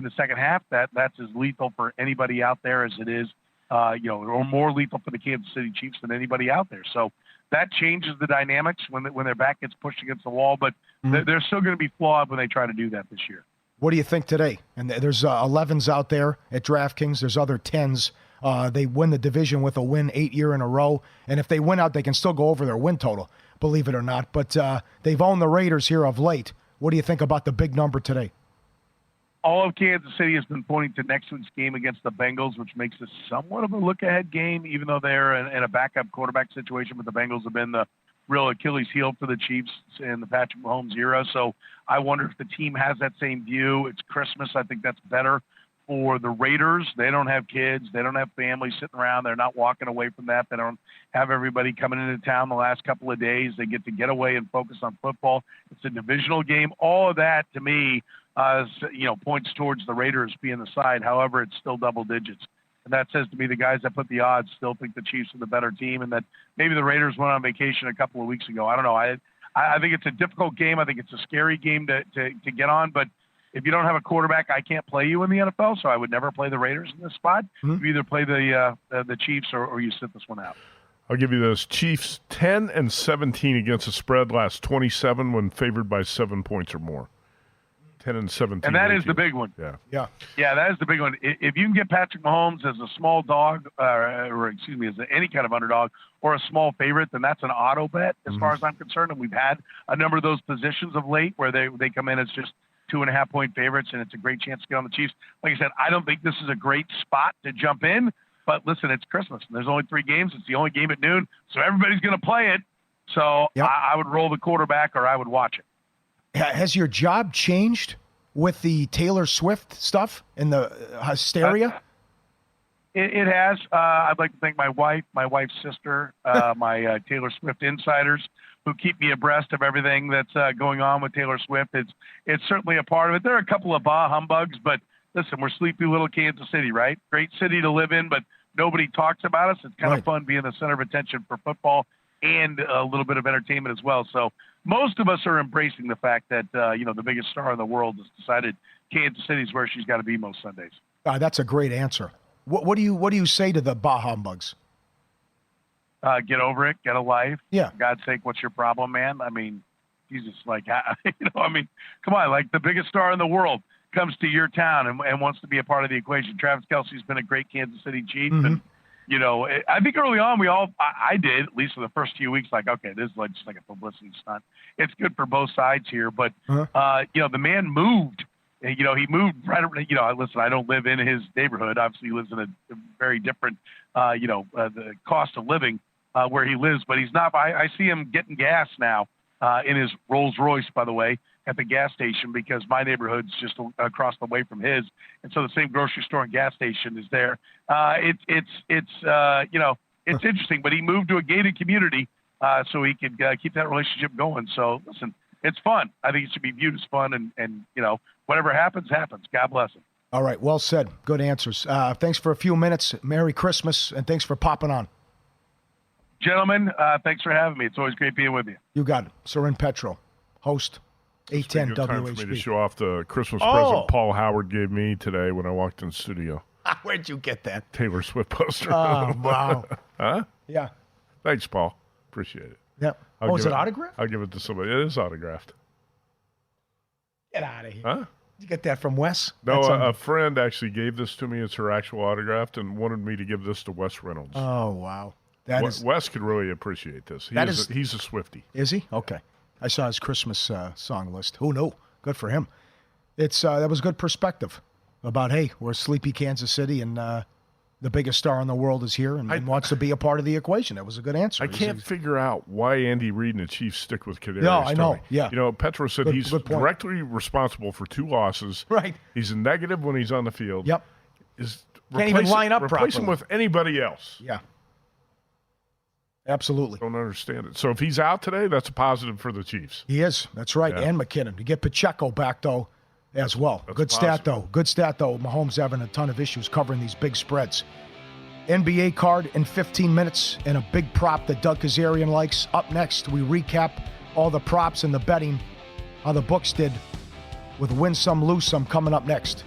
the second half, that's as lethal for anybody out there as it is, or more lethal for the Kansas City Chiefs than anybody out there. So that changes the dynamics when their back gets pushed against the wall, but they're still going to be flawed when they try to do that this year. What do you think today? And there's 11s out there at DraftKings. There's other 10s. They win the division with a win 8 year in a row. And if they win out, they can still go over their win total, believe it or not. But they've owned the Raiders here of late. What do you think about the big number today? All of Kansas City has been pointing to next week's game against the Bengals, which makes this somewhat of a look-ahead game, even though they're in a backup quarterback situation. But the Bengals have been the real Achilles heel for the Chiefs in the Patrick Mahomes era. So I wonder if the team has that same view. It's Christmas. I think that's better for the Raiders. They don't have kids. They don't have families sitting around. They're not walking away from that. They don't have everybody coming into town the last couple of days. They get away and focus on football. It's a divisional game. All of that, to me, points towards the Raiders being the side. However, it's still double digits. And that says to me the guys that put the odds still think the Chiefs are the better team and that maybe the Raiders went on vacation a couple of weeks ago. I don't know. I think it's a difficult game. I think it's a scary game to get on. But if you don't have a quarterback, I can't play you in the NFL, so I would never play the Raiders in this spot. Mm-hmm. You either play the Chiefs or you sit this one out. I'll give you this. Chiefs 10 and 17 against the spread, last 27 when favored by 7 points or more. 10 and 17. And that is the big one. Yeah, that is the big one. If you can get Patrick Mahomes as a small dog, as any kind of underdog or a small favorite, then that's an auto bet as far as I'm concerned. And we've had a number of those positions of late where they come in as just 2.5-point favorites, and it's a great chance to get on the Chiefs. Like I said, I don't think this is a great spot to jump in, but listen, it's Christmas, and there's only 3 games. It's the only game at noon, so everybody's going to play it. So yep. I would roll the quarterback or I would watch it. Has your job changed with the Taylor Swift stuff and the hysteria? It has. I'd like to thank my wife, my wife's sister, my Taylor Swift insiders who keep me abreast of everything that's going on with Taylor Swift. It's certainly a part of it. There are a couple of bah humbugs, but listen, we're sleepy little Kansas City, right? Great city to live in, but nobody talks about us. It's kind of fun being the center of attention for football and a little bit of entertainment as well. So most of us are embracing the fact that, the biggest star in the world has decided Kansas City is where she's got to be most Sundays. That's a great answer. What do you say to the bah humbugs? Get over it. Get a life. Yeah. For God's sake, what's your problem, man? I mean, Jesus, come on, like the biggest star in the world comes to your town and wants to be a part of the equation. Travis Kelce's been a great Kansas City Chief. Mm-hmm. And, I think early on I did, at least for the first few weeks, like, okay, this is like just like a publicity stunt. It's good for both sides here. But, the man moved. He moved right. Listen, I don't live in his neighborhood. Obviously, he lives in a very different, the cost of living where he lives. But he's not. I see him getting gas now in his Rolls Royce, by the way, at the gas station because my neighborhood's just across the way from his, and so the same grocery store and gas station is there. It's interesting. But he moved to a gated community so he could keep that relationship going. So listen. It's fun. I think it should be viewed as fun, and whatever happens, happens. God bless him. All right, well said. Good answers. Thanks for a few minutes. Merry Christmas, and thanks for popping on. Gentlemen, thanks for having me. It's always great being with you. You got it. Soren Petro, host, 810 WHB. Time for me to show off the Christmas present Paul Howard gave me today when I walked in the studio. Where'd you get that? Taylor Swift poster. Oh, wow. Huh? Yeah. Thanks, Paul. Appreciate it. Yeah. Is it autographed? I'll give it to somebody. It is autographed. Get out of here. Huh? Did you get that from Wes? No, a friend actually gave this to me. It's her actual autograph and wanted me to give this to Wes Reynolds. Oh, wow. Wes could really appreciate this. He's a Swiftie. Is he? Okay. I saw his Christmas song list. Who knew? Good for him. That was good perspective about, hey, we're sleepy Kansas City and the the biggest star in the world is here and wants to be a part of the equation. That was a good answer. I can't figure out why Andy Reid and the Chiefs stick with Kadarius No, I know. Toney. Yeah. You know, Petro said he's directly responsible for 2 losses. Right. He's a negative when he's on the field. Yep. Can't even line up Replace properly. him with anybody else. Yeah. Absolutely. Don't understand it. So if he's out today, that's a positive for the Chiefs. He is. That's right. Yeah. And McKinnon. To get Pacheco back, though, as well. That's Good positive. stat, though. Good stat, though. Mahomes having a ton of issues covering these big spreads. NBA card in 15 minutes and a big prop that Doug Kazarian likes. Up next, we recap all the props and the betting, how the books did with win some, lose some coming up next.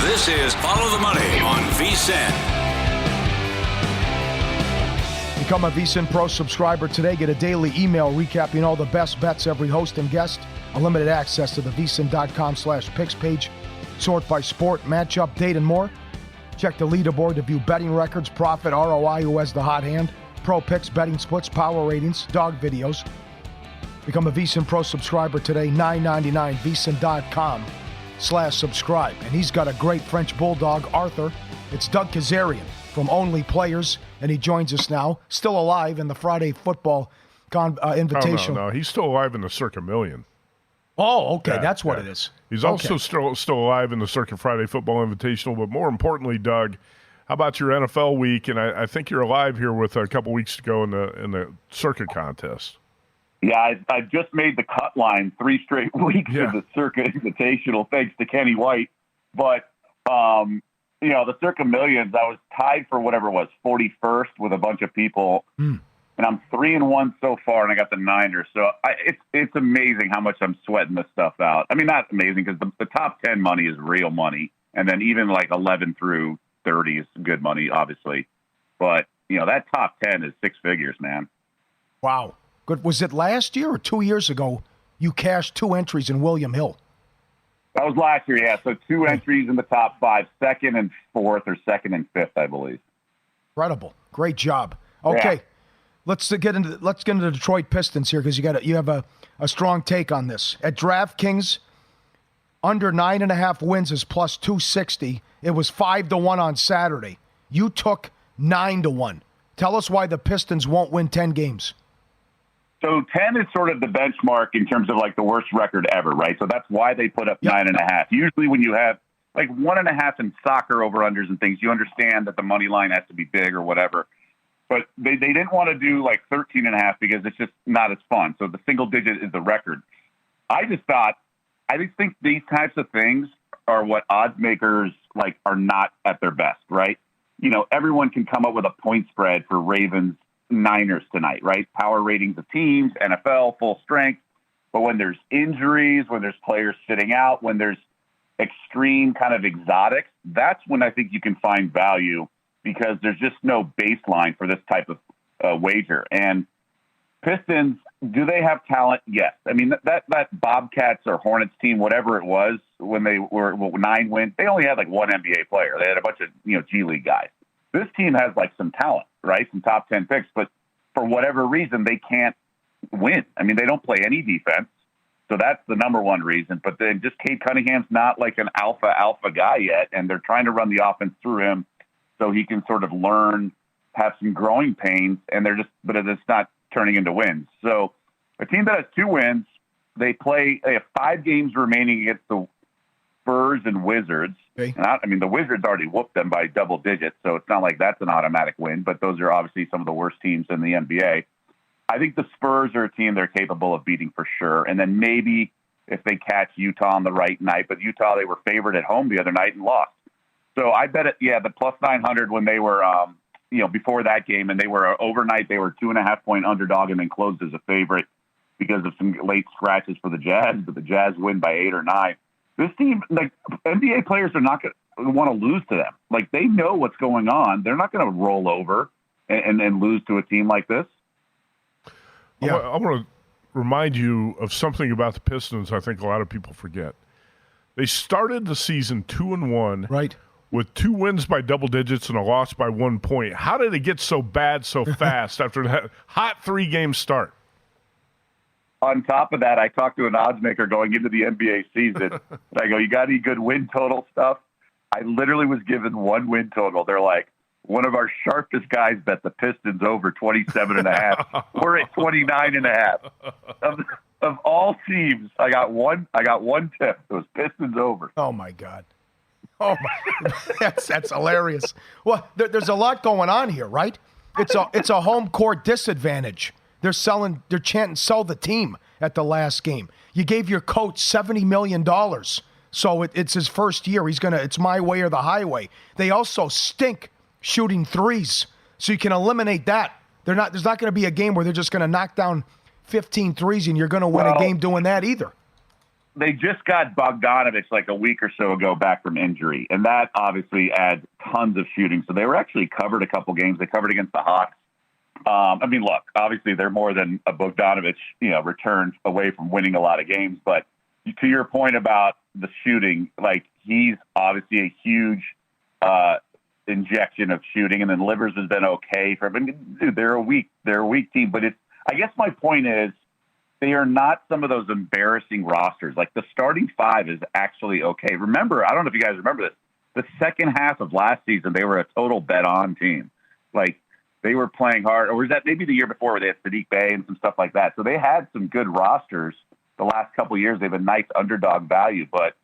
This is Follow the Money on VSiN. Become a VSiN Pro subscriber today. Get a daily email recapping all the best bets, every host and guest. Unlimited access to the VSiN.com/picks page. Sort by sport, matchup, date, and more. Check the leaderboard to view betting records, profit, ROI, who has the hot hand, pro picks, betting splits, power ratings, dog videos. Become a VSiN Pro subscriber today. $9.99. VSiN.com/subscribe. And he's got a great French bulldog, Arthur. It's Doug Kazarian from Only Players, and he joins us now, still alive in the Friday football invitational. Oh, no, he's still alive in the Circa Million. Oh, okay, Yeah, that's what yeah. it is. He's Okay. also still alive in the Circa Friday Football Invitational. But more importantly, Doug, how about your NFL week? And I think you're alive here with a couple weeks to go in the Circa contest. Yeah, I just made the cut line 3 straight weeks of the Circa Invitational, thanks to Kenny White. But, the Circa Millions, I was tied for whatever it was, 41st with a bunch of people. And I'm 3-1 so far, and I got the Niners. So it's amazing how much I'm sweating this stuff out. I mean, not amazing because the top 10 money is real money. And then even like 11 through 30 is good money, obviously. But, that top 10 is 6 figures, man. Wow. Good. Was it last year or 2 years ago you cashed 2 entries in William Hill? That was last year, yeah. So 2 entries in the top 5, 2nd and 4th, or 2nd and 5th, I believe. Incredible. Great job. Okay. Yeah. Let's get into the Detroit Pistons here because you have a strong take on this. At DraftKings, under 9.5 wins is plus 260. It was 5-1 on Saturday. You took 9-1. Tell us why the Pistons won't win 10 games. So 10 is sort of the benchmark in terms of like the worst record ever, right? So that's why they put up 9.5. Usually when you have like 1.5 in soccer over-unders and things, you understand that the money line has to be big or whatever. But they didn't want to do like 13.5 because it's just not as fun. So the single digit is the record. I just think these types of things are what odds makers like are not at their best, right? Everyone can come up with a point spread for Ravens Niners tonight, right? Power ratings of teams, NFL, full strength. But when there's injuries, when there's players sitting out, when there's extreme kind of exotics, that's when I think you can find value because there's just no baseline for this type of wager. And Pistons, do they have talent? Yes. I mean, that Bobcats or Hornets team, whatever it was, when they were 9 wins, they only had like one NBA player. They had a bunch of, G League guys. This team has like some talent, right? Some top 10 picks, but for whatever reason, they can't win. I mean, they don't play any defense. So that's the number one reason. But then just Cade Cunningham's not like an alpha guy yet. And they're trying to run the offense through him so he can sort of learn, have some growing pains. And but it's not turning into wins. So a team that has 2 wins, they have 5 games remaining against the Spurs and Wizards. Okay. And the Wizards already whooped them by double digits, so it's not like that's an automatic win, but those are obviously some of the worst teams in the NBA. I think the Spurs are a team they're capable of beating for sure, and then maybe if they catch Utah on the right night, but Utah, they were favored at home the other night and lost. So I bet the plus 900 when they were, before that game, and they were overnight, they were 2.5-point underdog and then closed as a favorite because of some late scratches for the Jazz, but the Jazz win by 8 or 9. This team, like NBA players, are not going to want to lose to them. Like they know what's going on. They're not going to roll over and lose to a team like this. Yeah. I want to remind you of something about the Pistons I think a lot of people forget. They started the season 2-1 right. with 2 wins by double digits and a loss by 1 point. How did it get so bad so fast after that hot 3-game start? On top of that, I talked to an odds maker going into the NBA season. And I go, you got any good win total stuff? I literally was given 1 win total. They're like, one of our sharpest guys bet the Pistons over 27.5. We're at 29.5. Of all teams, I got one tip. It was Pistons over. Oh my God. Oh my, that's hilarious. Well, there's a lot going on here, right? It's a home court disadvantage. They're chanting "sell the team" at the last game. You gave your coach $70 million, so it's his first year. It's my way or the highway. They also stink shooting threes, so you can eliminate that. There's not going to be a game where they're just going to knock down 15 threes and you're going to win a game doing that either. They just got Bogdanovich like a week or so ago back from injury, and that obviously adds tons of shooting. So they were actually covered a couple games. They covered against the Hawks. I mean, look, obviously they're more than a Bogdanovich, return away from winning a lot of games. But to your point about the shooting, like he's obviously a huge injection of shooting, and then Livers has been okay for him. I mean, dude, they're a weak team, but I guess my point is they are not some of those embarrassing rosters. Like the starting 5 is actually okay. Remember, I don't know if you guys remember this, the second half of last season, they were a total bet-on team. Like they were playing hard, or was that maybe the year before where they had Sadiq Bey and some stuff like that? So they had some good rosters the last couple of years. They have a nice underdog value, but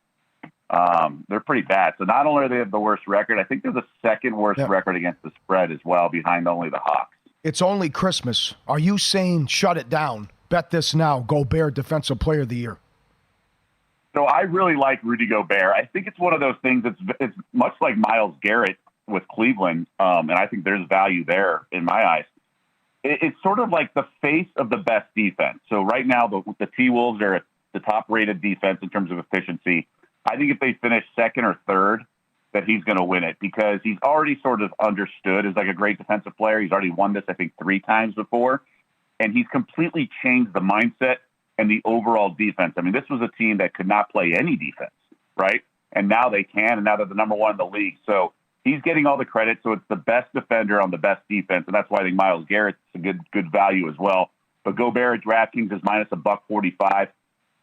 they're pretty bad. So not only are they have the worst record, I think they're the second worst record against the spread as well, behind only the Hawks. It's only Christmas. Are you saying shut it down? Bet this now. Gobert, Defensive Player of the Year. So I really like Rudy Gobert. I think it's one of those things it's much like Myles Garrett with Cleveland, and I think there's value there in my eyes. It's sort of like the face of the best defense. So right now, the T-Wolves are the top-rated defense in terms of efficiency. I think if they finish second or third, that he's going to win it because he's already sort of understood as like a great defensive player. He's already won this, I think, 3 times before, and he's completely changed the mindset and the overall defense. I mean, this was a team that could not play any defense, right? And now they can, and now they're the number 1 in the league. So he's getting all the credit. So it's the best defender on the best defense, and that's why I think Myles Garrett's a good value as well. But Gobert at DraftKings is minus $145.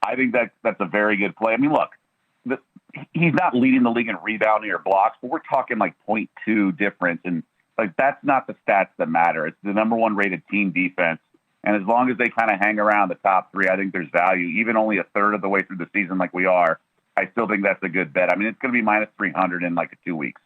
I think that's a very good play. I mean, look, he's not leading the league in rebounding or blocks, but we're talking like 0.2 difference, and like that's not the stats that matter. It's the number 1 rated team defense. And as long as they kind of hang around the top 3, I think there's value. Even only a third of the way through the season like we are, I still think that's a good bet. I mean, it's going to be minus 300 in like 2 weeks.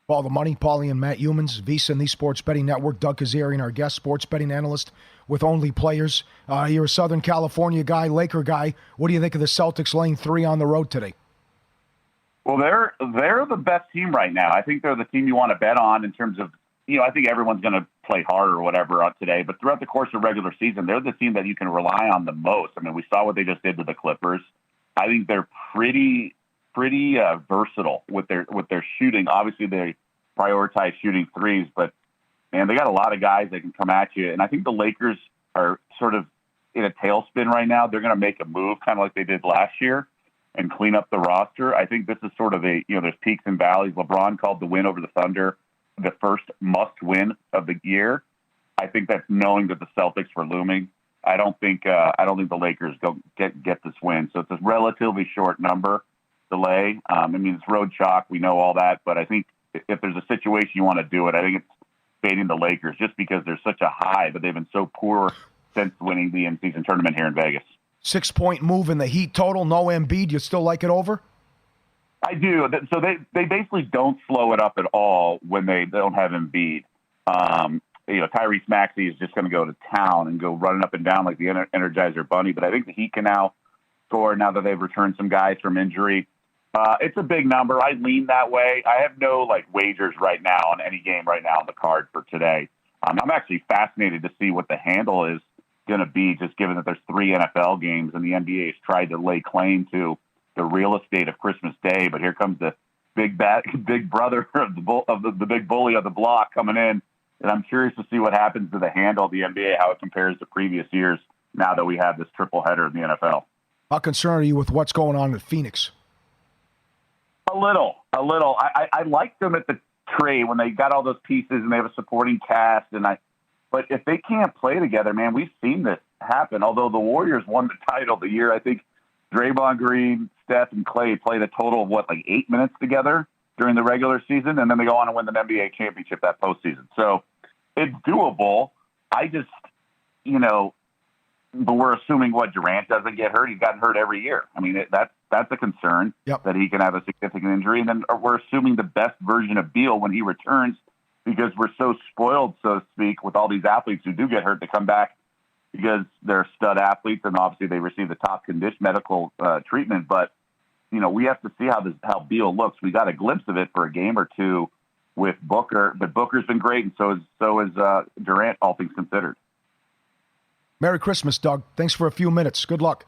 Follow the money, Paulie and Matt Humans, VSiN, the Sports Betting Network. Doug Kazarian, our guest sports betting analyst with Only Players. You're a Southern California guy, Laker guy. What do you think of the Celtics laying 3 on the road today? Well, they're the best team right now. I think they're the team you want to bet on in terms of, I think everyone's going to play hard or whatever on today, but throughout the course of regular season, they're the team that you can rely on the most. I mean, we saw what they just did to the Clippers. I think they're pretty versatile with their shooting. Obviously, they prioritize shooting threes, but man, they got a lot of guys that can come at you. And I think the Lakers are sort of in a tailspin right now. They're going to make a move, kind of like they did last year, and clean up the roster. I think this is sort of there's peaks and valleys. LeBron called the win over the Thunder the first must-win of the year. I think that's knowing that the Celtics were looming. I don't think the Lakers get this win. So it's a relatively short number delay. I mean, it's road chalk. We know all that. But I think if there's a situation you want to do it, I think it's fading the Lakers just because they're such a high, but they've been so poor since winning the in-season tournament here in Vegas. 6-point move in the Heat total. No Embiid. You still like it over? I do. So they basically don't slow it up at all when they don't have Embiid. Tyrese Maxey is just going to go to town and go running up and down like the Energizer Bunny. But I think the Heat can now score now that they've returned some guys from injury. It's a big number. I lean that way. I have no wagers right now on any game right now on the card for today. I'm actually fascinated to see what the handle is going to be, just given that there's 3 NFL games and the NBA has tried to lay claim to the real estate of Christmas Day. But here comes the big brother of the big bully of the block coming in. And I'm curious to see what happens to the handle of the NBA, how it compares to previous years now that we have this triple header in the NFL. How concerned are you with what's going on in Phoenix? A little. I liked them at the trade when they got all those pieces and they have a supporting cast. But if they can't play together, man, we've seen this happen. Although the Warriors won the title the year, I think Draymond Green, Steph, and Clay played a total of 8 minutes together during the regular season, and then they go on and win the NBA championship that postseason. So it's doable. I just, but we're assuming Durant doesn't get hurt. He's gotten hurt every year. I mean, that's a concern that he can have a significant injury. And then we're assuming the best version of Beal when he returns, because we're so spoiled, so to speak, with all these athletes who do get hurt to come back because they're stud athletes and obviously they receive the top medical treatment. But, we have to see how Beal looks. We got a glimpse of it for a game or two with Booker, but Booker's been great, and so is Durant, all things considered. Merry Christmas, Doug. Thanks for a few minutes. Good luck.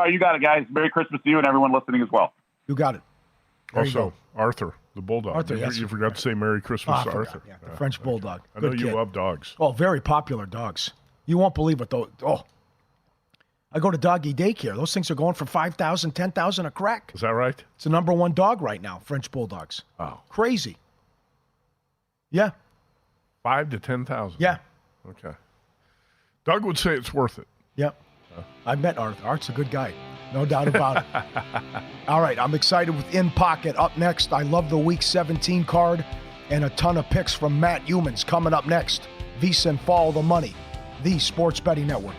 You got it, guys. Merry Christmas to you and everyone listening as well. You got it. There also, Arthur, the bulldog. Arthur, yes. You forgot to say Merry Christmas to Arthur. Yeah, the French bulldog. I know you love dogs. Oh, very popular dogs. You won't believe it, though. Oh, I go to doggy daycare. Those things are going for $5,000, $10,000 a crack. Is that right? It's the number one dog right now, French bulldogs. Oh. Crazy. Yeah. 5,000 to 10,000. Yeah. Okay. Doug would say it's worth it. Yep. I've met Art. Art's a good guy. No doubt about it. All right, I'm excited with In Pocket. Up next, I love the Week 17 card and a ton of picks from Matt Youmans coming up next. VSiN, Follow the Money, the Sports Betting Network.